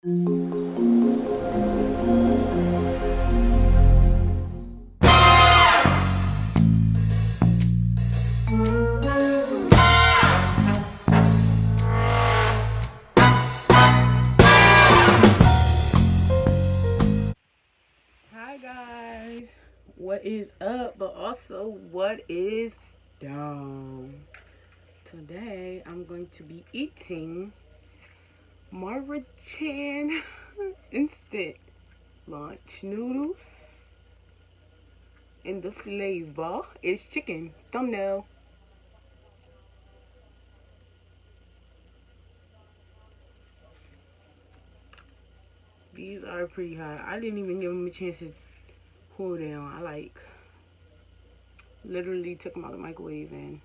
Hi guys, what is up? But also, what is down? Today, I'm going to be eating Maruchan instant lunch noodles, and the flavor is chicken. Thumbnail. These are pretty hot. I didn't even give them a chance to cool down. I literally took them out of the microwave and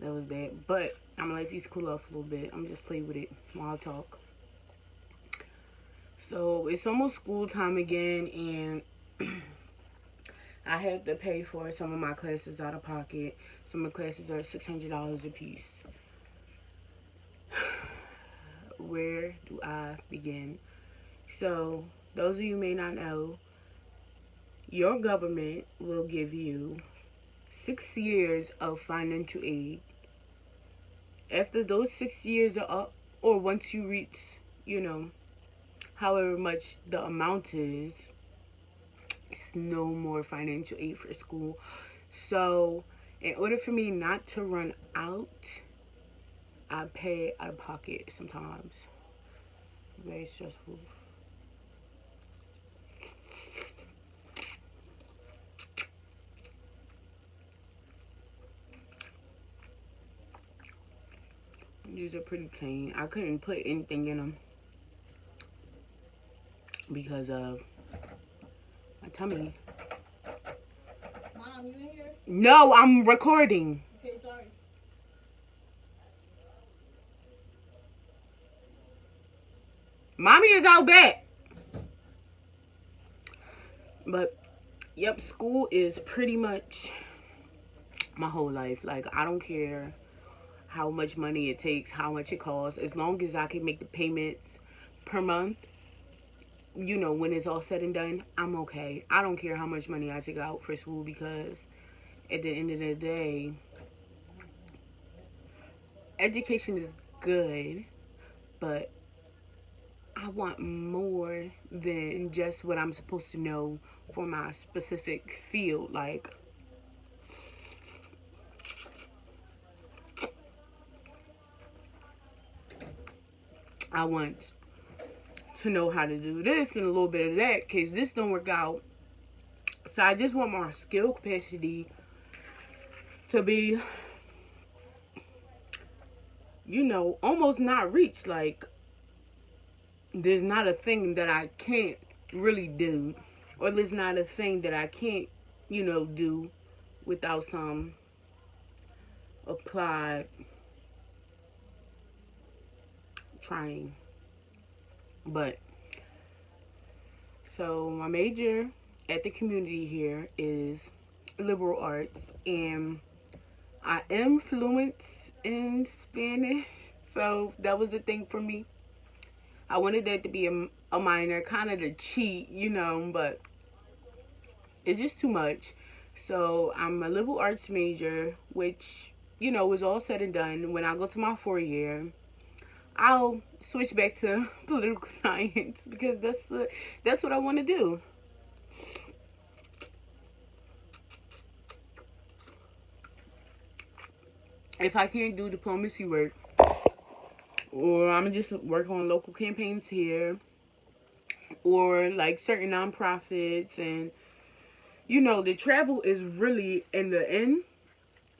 that was that. But I'm gonna let these cool off a little bit. I'm just play with it while I talk. So it's almost school time again, and I have to pay for some of my classes out of pocket. Some of the classes are $600 a piece. Where do I begin? So, those of you who may not know, your government will give you 6 years of financial aid. After those 6 years are up, or once you reach, however much the amount is, it's no more financial aid for school. So, in order for me not to run out, I pay out of pocket sometimes. Very stressful. These are pretty plain. I couldn't put anything in them because of my tummy. Mom, you in here? No, I'm recording. Okay, sorry. Mommy is out back. But, yep, school is pretty much my whole life. Like, I don't care how much money it takes, how much it costs. As long as I can make the payments per month, when it's all said and done, I'm okay. I don't care how much money I take out for school because at the end of the day, education is good, but I want more than just what I'm supposed to know for my specific field. Like, I want to know how to do this and a little bit of that because this don't work out. So I just want my skill capacity to be, almost not reached. Like, there's not a thing that I can't really do, or there's not a thing that I can't, do without some applied trying. But, so my major at the community here is liberal arts, and I am fluent in Spanish, so that was a thing for me. I wanted that to be a minor, kind of to cheat, but it's just too much. So I'm a liberal arts major, which, is all said and done. When I go to my 4 year, I'll switch back to political science because that's what I want to do. If I can't do diplomacy work, or I'm just work on local campaigns here, or like certain nonprofits, and the travel is really in the end,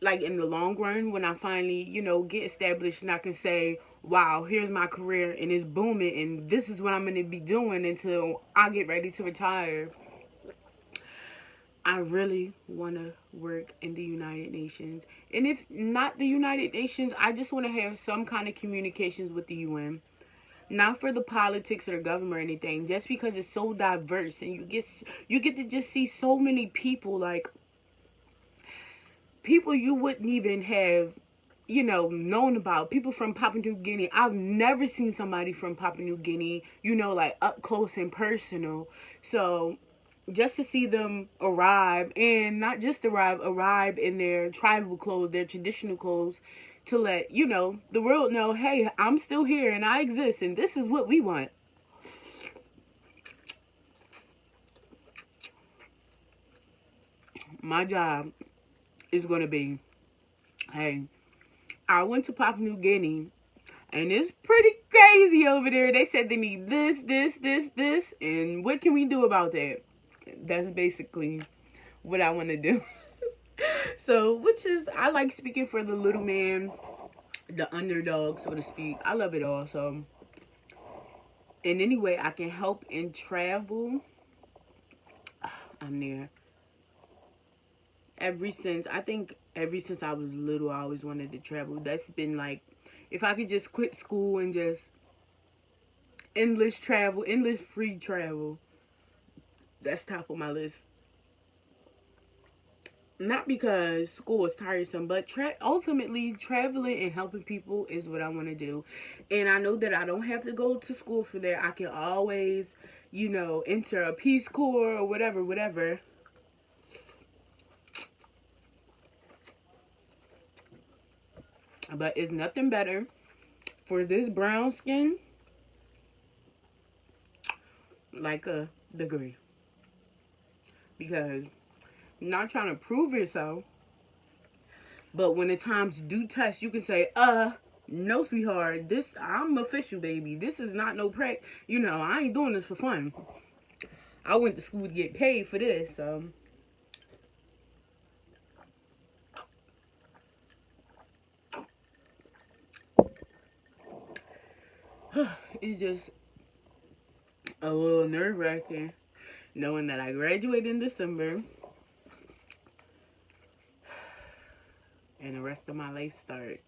like in the long run, when I finally get established and I can say, wow, here's my career and it's booming and this is what I'm going to be doing until I get ready to retire. I really want to work in the United Nations. And if not the United Nations, I just want to have some kind of communications with the UN. Not for the politics or the government or anything, just because it's so diverse and you get to just see so many people, like people you wouldn't even have known about people from Papua New Guinea. I've never seen somebody from Papua New Guinea, like up close and personal. So just to see them arrive, and not just arrive in their tribal clothes, their traditional clothes, to let, the world know, hey, I'm still here and I exist and this is what we want. My job is going to be, hey, I went to Papua New Guinea and it's pretty crazy over there. They said they need this, this, this, this, and what can we do about that? That's basically what I want to do. So, which is, I like speaking for the little man, the underdog, so to speak. I love it all. So, in any way I can help and travel, I'm there. Ever since I was little, I always wanted to travel. That's been like, if I could just quit school and just endless travel, endless free travel, that's top of my list. Not because school is tiresome, but ultimately traveling and helping people is what I want to do. And I know that I don't have to go to school for that. I can always, enter a Peace Corps or whatever. But it's nothing better for this brown skin like a degree. Because I'm not trying to prove yourself, but when the times do test, you can say, no, sweetheart, I'm official, baby. This is not no prank. I ain't doing this for fun. I went to school to get paid for this, so. It's just a little nerve-wracking knowing that I graduate in December and the rest of my life starts.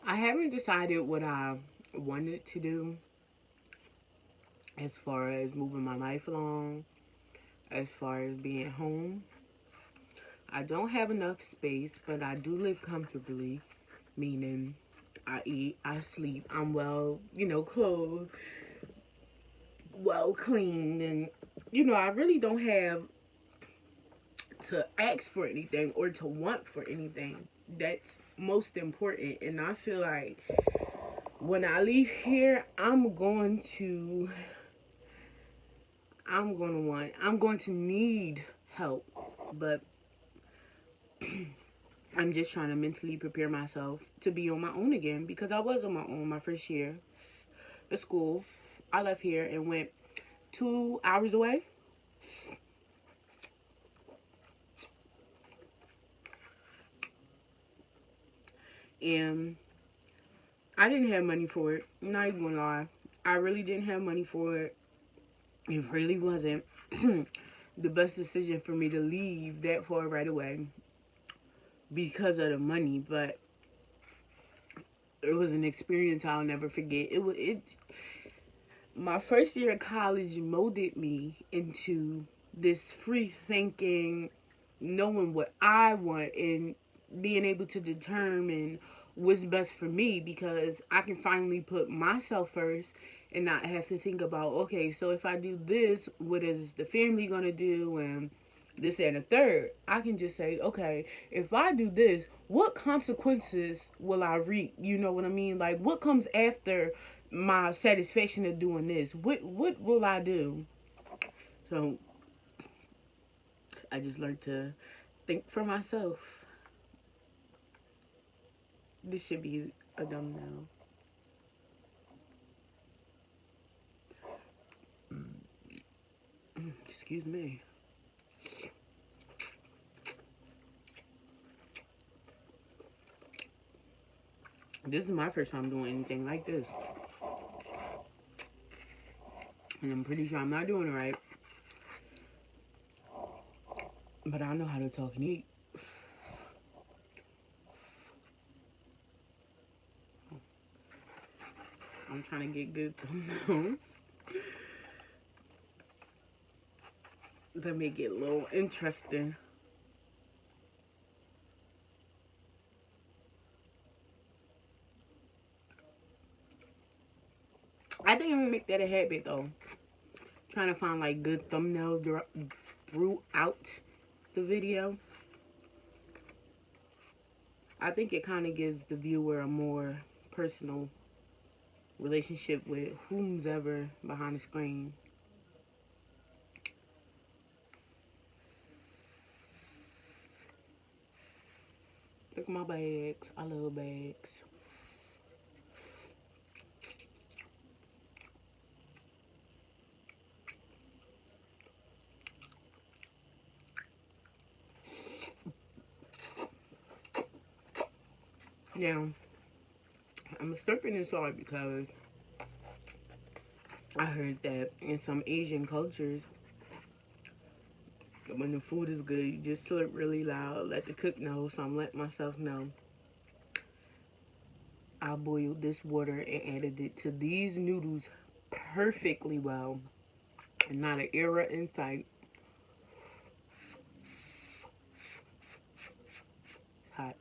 I haven't decided what I wanted to do as far as moving my life along, as far as being home. I don't have enough space, but I do live comfortably, meaning I eat, I sleep, I'm well, clothed, well cleaned, and, I really don't have to ask for anything or to want for anything. That's most important. And I feel like when I leave here, I'm going to need help. But I'm just trying to mentally prepare myself to be on my own again, because I was on my own my first year of school. I left here and went 2 hours away. And I didn't have money for it. I'm not even gonna lie. I really didn't have money for it. It really wasn't the best decision for me to leave that far right away because of the money, but it was an experience I'll never forget. My first year of college molded me into this free thinking, knowing what I want and being able to determine what's best for me, because I can finally put myself first and not have to think about, okay, so if I do this, what is the family gonna do, and this and the third. I can just say, okay, if I do this, what consequences will I reap? You know what I mean? Like, what comes after my satisfaction of doing this? What will I do? So I just learned to think for myself. This should be a dumb no. Excuse me. This is my first time doing anything like this. And I'm pretty sure I'm not doing it right. But I know how to talk and eat. I'm trying to get good thumbnails to make it a little interesting. I think I'm gonna make that a habit though. Trying to find like good thumbnails throughout the video. I think it kind of gives the viewer a more personal relationship with whomsoever behind the screen. Look at my bags. I love bags. Now, I'm slurping this hard because I heard that in some Asian cultures, when the food is good, you just slurp really loud, let the cook know. So I'm letting myself know. I boiled this water and added it to these noodles perfectly well. And not an error in sight. Hot.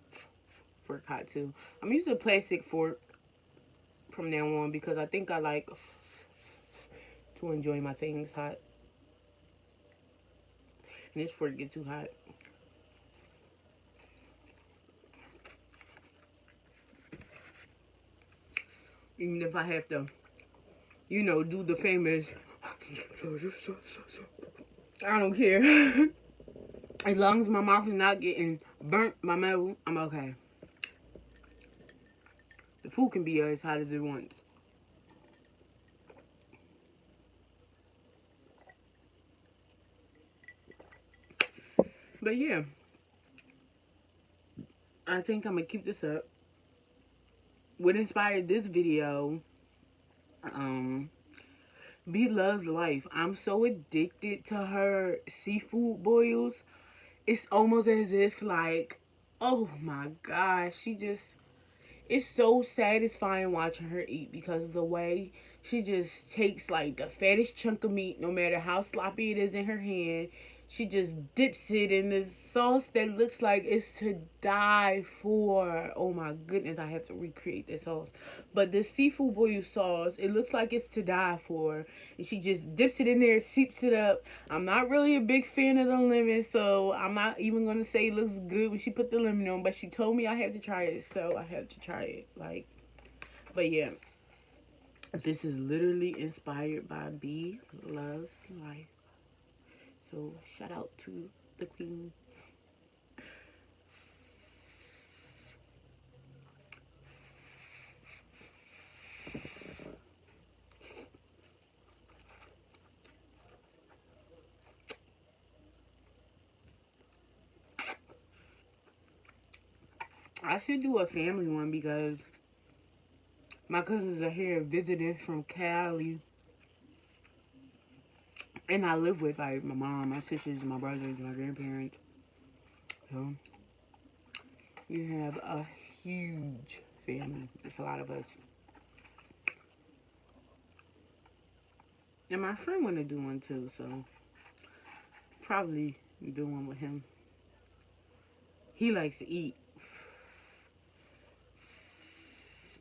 Fork hot too. I'm using a plastic fork from now on because I think I like to enjoy my things hot. And this fork get too hot. Even if I have to, you know, do the famous, I don't care. As long as my mouth is not getting burnt by metal, I'm okay. The food can be as hot as it wants. But yeah, I think I'm gonna keep this up. What inspired this video, B loves life. I'm so addicted to her seafood boils. It's almost as if like, oh my gosh, it's so satisfying watching her eat because the way she just takes like the fattest chunk of meat, no matter how sloppy it is in her hand, she just dips it in this sauce that looks like it's to die for. Oh my goodness, I have to recreate this sauce. But the seafood boil sauce, it looks like it's to die for. And she just dips it in there, seeps it up. I'm not really a big fan of the lemon, so I'm not even going to say it looks good when she put the lemon on. But she told me I have to try it, so I have to try it. Like, but yeah. This is literally inspired by B Loves Life. So shout out to the queen. I should do a family one because my cousins are here visiting from Cali. And I live with like my mom, my sisters, my brothers, my grandparents. So you have a huge family. It's a lot of us. And my friend want to do one too, so probably do one with him. He likes to eat.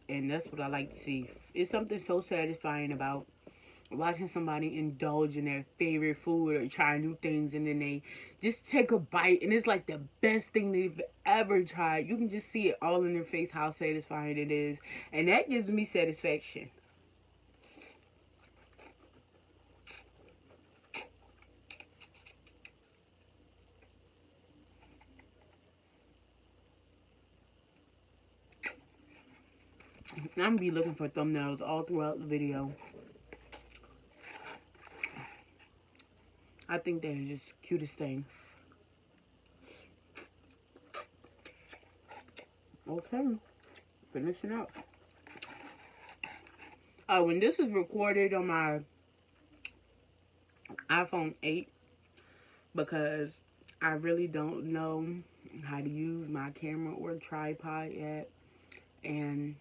And that's what I like to see. It's something so satisfying about watching somebody indulge in their favorite food or try new things, and then they just take a bite and it's like the best thing they've ever tried. You can just see it all in their face how satisfying it is, and that gives me satisfaction. I'm gonna be looking for thumbnails all throughout the video. I think that is just the cutest thing. Okay, finishing up. Oh, and this is recorded on my iPhone 8 because I really don't know how to use my camera or tripod yet. And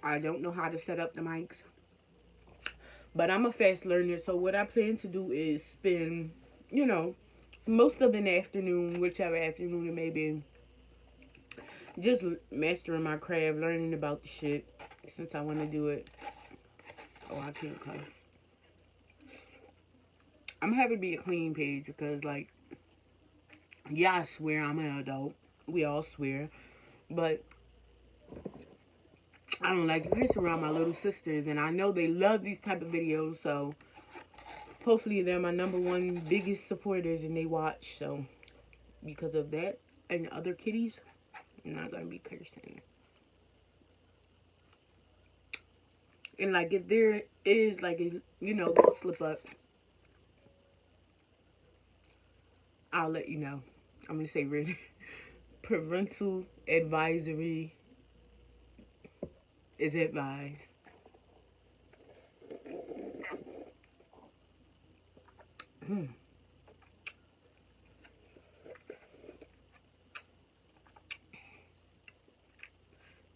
I don't know how to set up the mics. But I'm a fast learner, so what I plan to do is spend, you know, most of an afternoon, whichever afternoon it may be, just mastering my craft, learning about the shit, since I want to do it. Oh, I can't cuss. I'm happy to be a clean page because, like, yeah, I swear I'm an adult. We all swear. But I don't like to curse around my little sisters, and I know they love these type of videos, so hopefully they're my number one biggest supporters and they watch. So because of that and other kitties, I'm not gonna be cursing. And like if there is like a, you know, they'll slip up, I'll let you know. I'm gonna say really parental advisory is advised.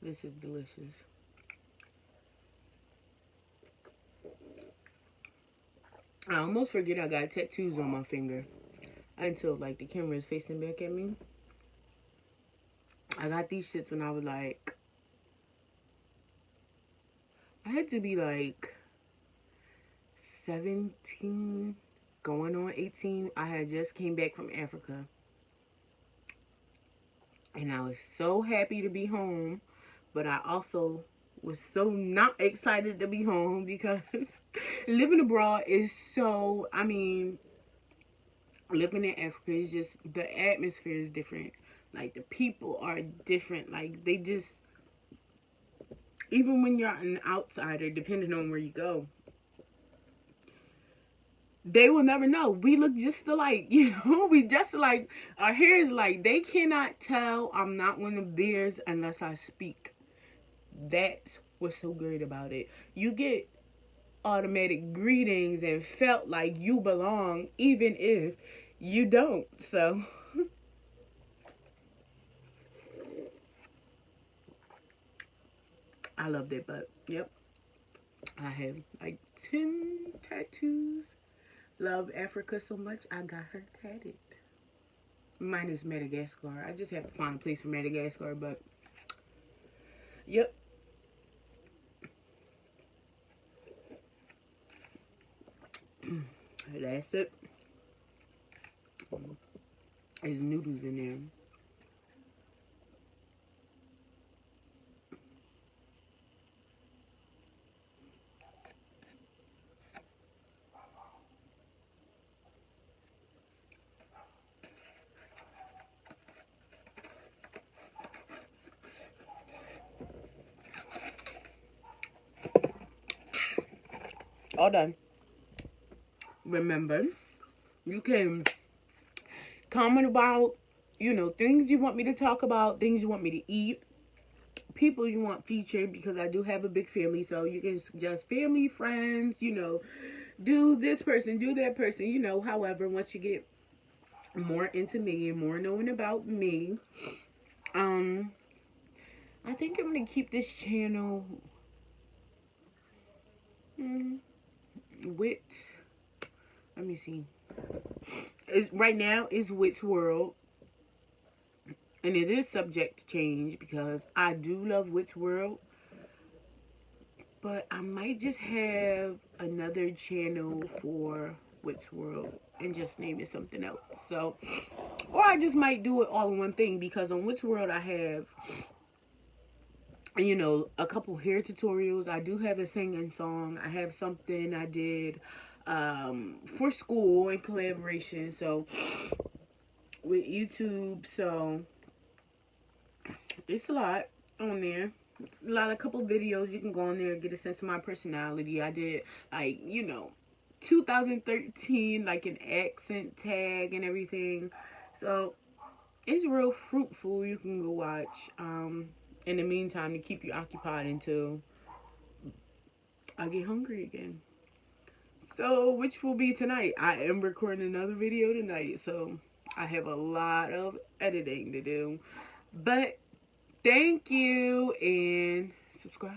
This is delicious. I almost forget I got tattoos on my finger until like the camera is facing back at me. I got these shits when I was like, I had to be like 17, going on 18. I had just came back from Africa. And I was so happy to be home, but I also was so not excited to be home because living abroad is so, I mean, living in Africa is just, the atmosphere is different. Like, the people are different. Like, they just, even when you're an outsider, depending on where you go, they will never know. We look just alike, you know? We just like, our hair is like, they cannot tell I'm not one of theirs unless I speak. That's what's so great about it. You get automatic greetings and felt like you belong, even if you don't. So I loved it, but yep. I have like 10 tattoos. Love Africa so much, I got her tatted. Mine is Madagascar. I just have to find a place for Madagascar, but yep. That's it. There's noodles in there. All done. Remember, you can comment about, you know, things you want me to talk about, things you want me to eat, people you want featured, because I do have a big family, so you can suggest family, friends, you know, do this person, do that person, you know. However, once you get more into me and more knowing about me, I think I'm gonna keep this channel with, let me see, right now is Witch World, and it is subject to change because I do love Witch World, but I might just have another channel for Witch World and just name it something else. So, or I just might do it all in one thing, because on Witch World I have, you know, a couple hair tutorials. I do have a singing song. I have something I did for school in collaboration, so with YouTube. So it's a lot on there. A lot, a couple videos. You can go on there and get a sense of my personality. I did, like, you know, 2013, like an accent tag and everything. So it's real fruitful. You can go watch. In the meantime, to keep you occupied until I get hungry again. So, which will be tonight. I am recording another video tonight, so I have a lot of editing to do. But thank you, and subscribe.